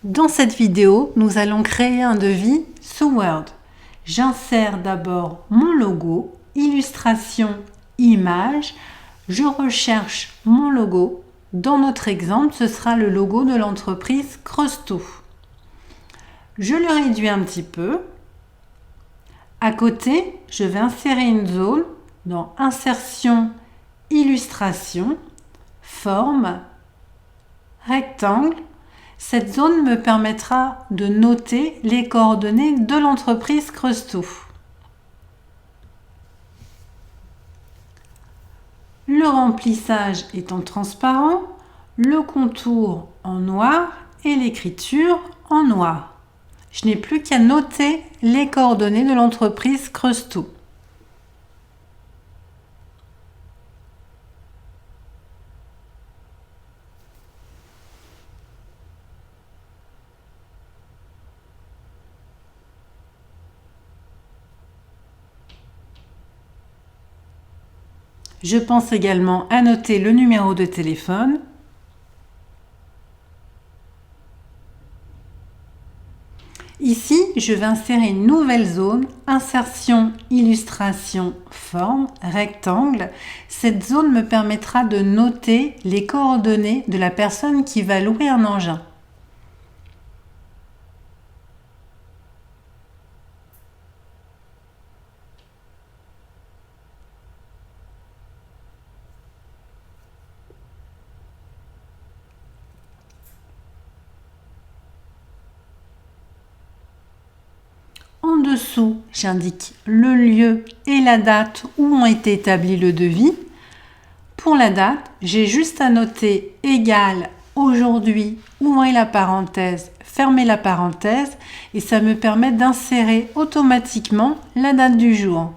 Dans cette vidéo, nous allons créer un devis sous Word. J'insère d'abord mon logo, illustration, image. Je recherche mon logo. Dans notre exemple, ce sera le logo de l'entreprise Creusot. Je le réduis un petit peu. À côté, je vais insérer une zone dans Insertion, Illustration, Forme, Rectangle. Cette zone me permettra de noter les coordonnées de l'entreprise Creusot. Le remplissage est en transparent, le contour en noir et l'écriture en noir. Je n'ai plus qu'à noter les coordonnées de l'entreprise Creusot. Je pense également à noter le numéro de téléphone. Ici, je vais insérer une nouvelle zone, insertion, illustration, forme, rectangle. Cette zone me permettra de noter les coordonnées de la personne qui va louer un engin. En dessous, j'indique le lieu et la date où ont été établis le devis. Pour la date, j'ai juste à noter égal aujourd'hui, ouvrez la parenthèse, fermez la parenthèse et ça me permet d'insérer automatiquement la date du jour.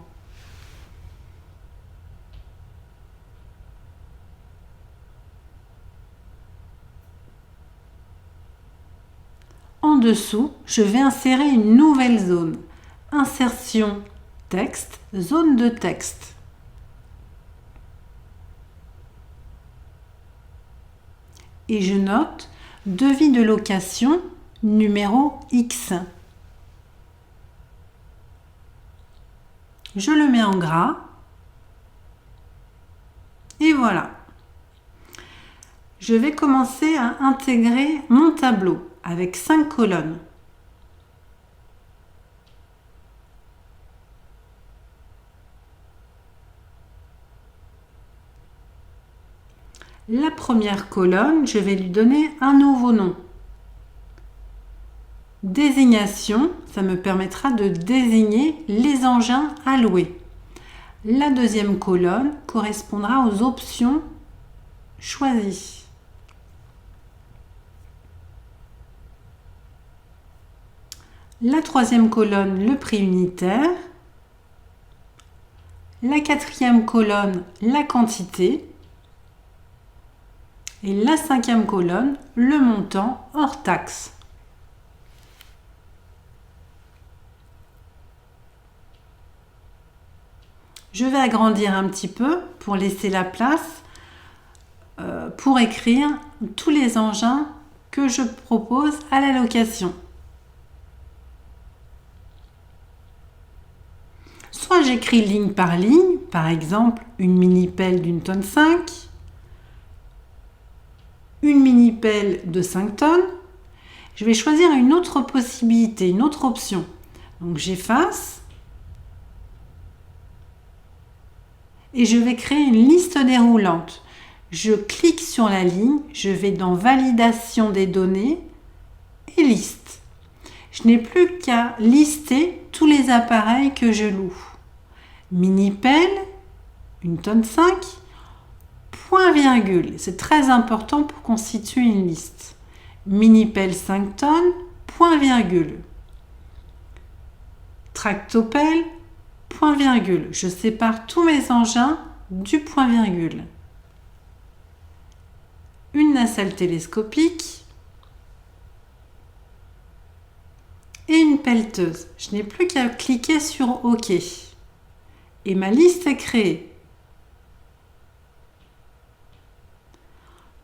En dessous, je vais insérer une nouvelle zone. Insertion, texte, zone de texte. Et je note devis de location numéro X. Je le mets en gras. Et voilà. Je vais commencer à intégrer mon tableau avec 5 colonnes. La première colonne, je vais lui donner un nouveau nom. Désignation, ça me permettra de désigner les engins à louer. La deuxième colonne correspondra aux options choisies. La troisième colonne, le prix unitaire. La quatrième colonne, la quantité. Et la cinquième colonne, le montant hors taxe. Je vais agrandir un petit peu pour laisser la place pour écrire tous les engins que je propose à la location. Soit j'écris ligne par ligne, par exemple une mini-pelle d'une tonne 5, une mini-pelle de 5 tonnes. Je vais choisir une autre possibilité, une autre option. Donc j'efface et je vais créer une liste déroulante. Je clique sur la ligne, je vais dans Validation des données et Liste. Je n'ai plus qu'à lister tous les appareils que je loue. Mini-pelle, une tonne 5, point virgule. C'est très important pour constituer une liste. Mini-pelle 5 tonnes, point virgule. Tractopelle, point virgule. Je sépare tous mes engins du point virgule. Une nacelle télescopique et une pelleteuse. Je n'ai plus qu'à cliquer sur OK. Et ma liste est créée.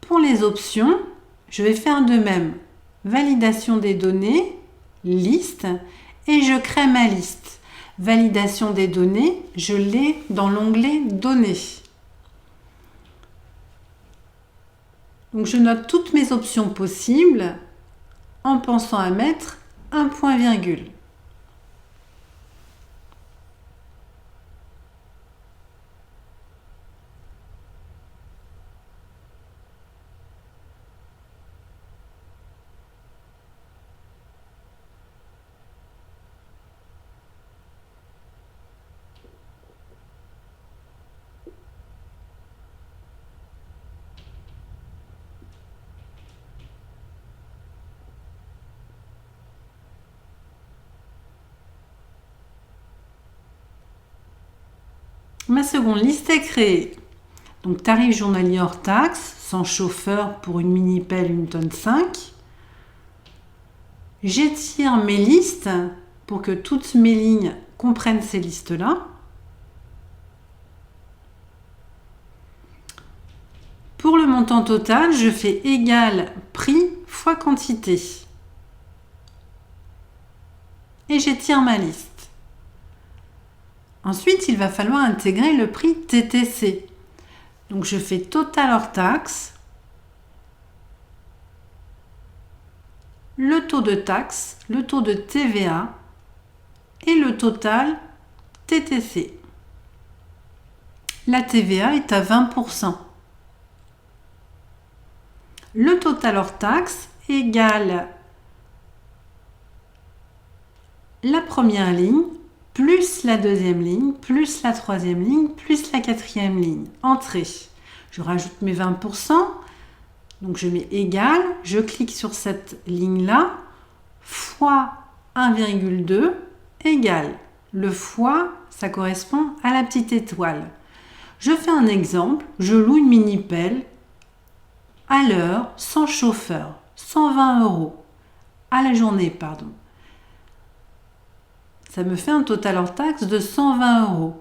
Pour les options, je vais faire de même. validation des données, liste, et je crée ma liste. Validation des données, je l'ai dans l'onglet Données. Donc je note toutes mes options possibles en pensant à mettre un point-virgule. Ma seconde liste est créée. Donc tarif journalier hors taxe, sans chauffeur pour une mini-pelle 1 tonne 5. J'étire mes listes pour que toutes mes lignes comprennent ces listes-là. Pour le montant total, je fais égal prix fois quantité. Et j'étire ma liste. Ensuite, il va falloir intégrer le prix TTC. Donc je fais total hors taxe, le taux de taxe, le taux de TVA et le total TTC. La TVA est à 20%. Le total hors taxe égale la première ligne plus la deuxième ligne, plus la troisième ligne, plus la quatrième ligne. Entrée. Je rajoute mes 20%. Donc je mets égal. Je clique sur cette ligne-là. Fois 1,2 égale. Le fois, ça correspond à la petite étoile. Je fais un exemple. Je loue une mini-pelle à l'heure, sans chauffeur. 120 €. À la journée, pardon. Ça me fait un total hors taxe de 120 €.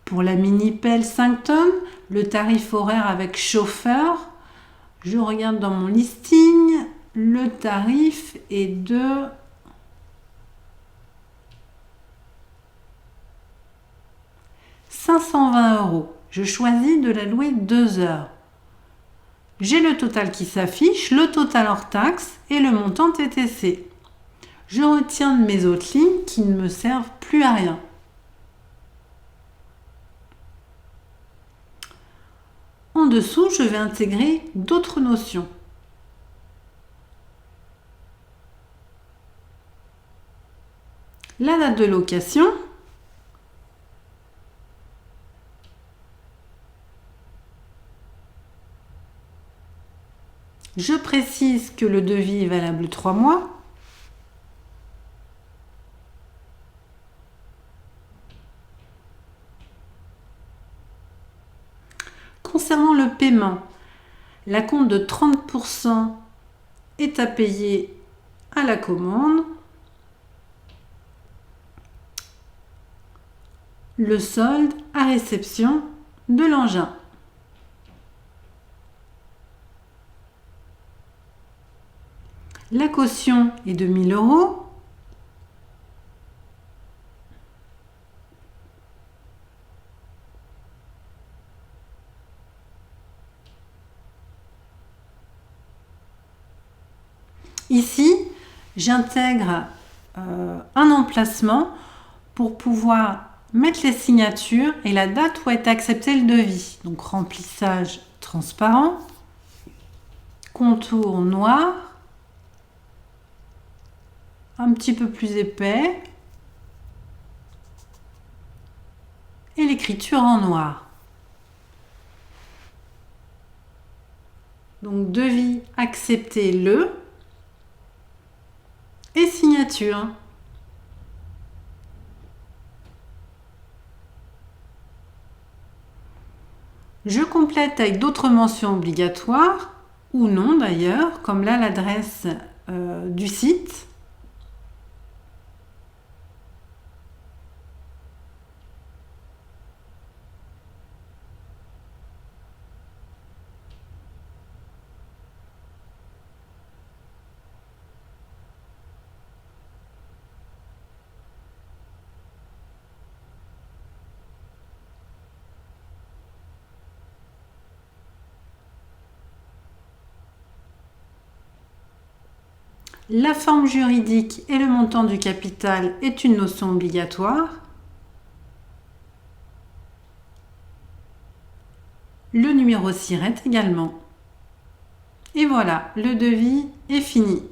Pour la mini-pelle 5 tonnes, le tarif horaire avec chauffeur, je regarde dans mon listing, le tarif est de 520 €. Je choisis de la louer 2 heures. J'ai le total qui s'affiche, le total hors taxe et le montant TTC. Je retiens de mes autres lignes qui ne me servent plus à rien. En dessous, je vais intégrer d'autres notions. La date de location, je précise que le devis est valable 3 mois. Concernant le paiement, l'acompte de 30% est à payer à la commande. Le solde à réception de l'engin. La caution est de 1 000 €. Ici, j'intègre un emplacement pour pouvoir mettre les signatures et la date où est accepté le devis. Donc remplissage transparent, contour noir, un petit peu plus épais et l'écriture en noir. Donc devis accepté le et signature. Je complète avec d'autres mentions obligatoires ou non d'ailleurs, comme là l'adresse du site. La forme juridique et le montant du capital est une notion obligatoire. Le numéro SIRET également. Et voilà, le devis est fini.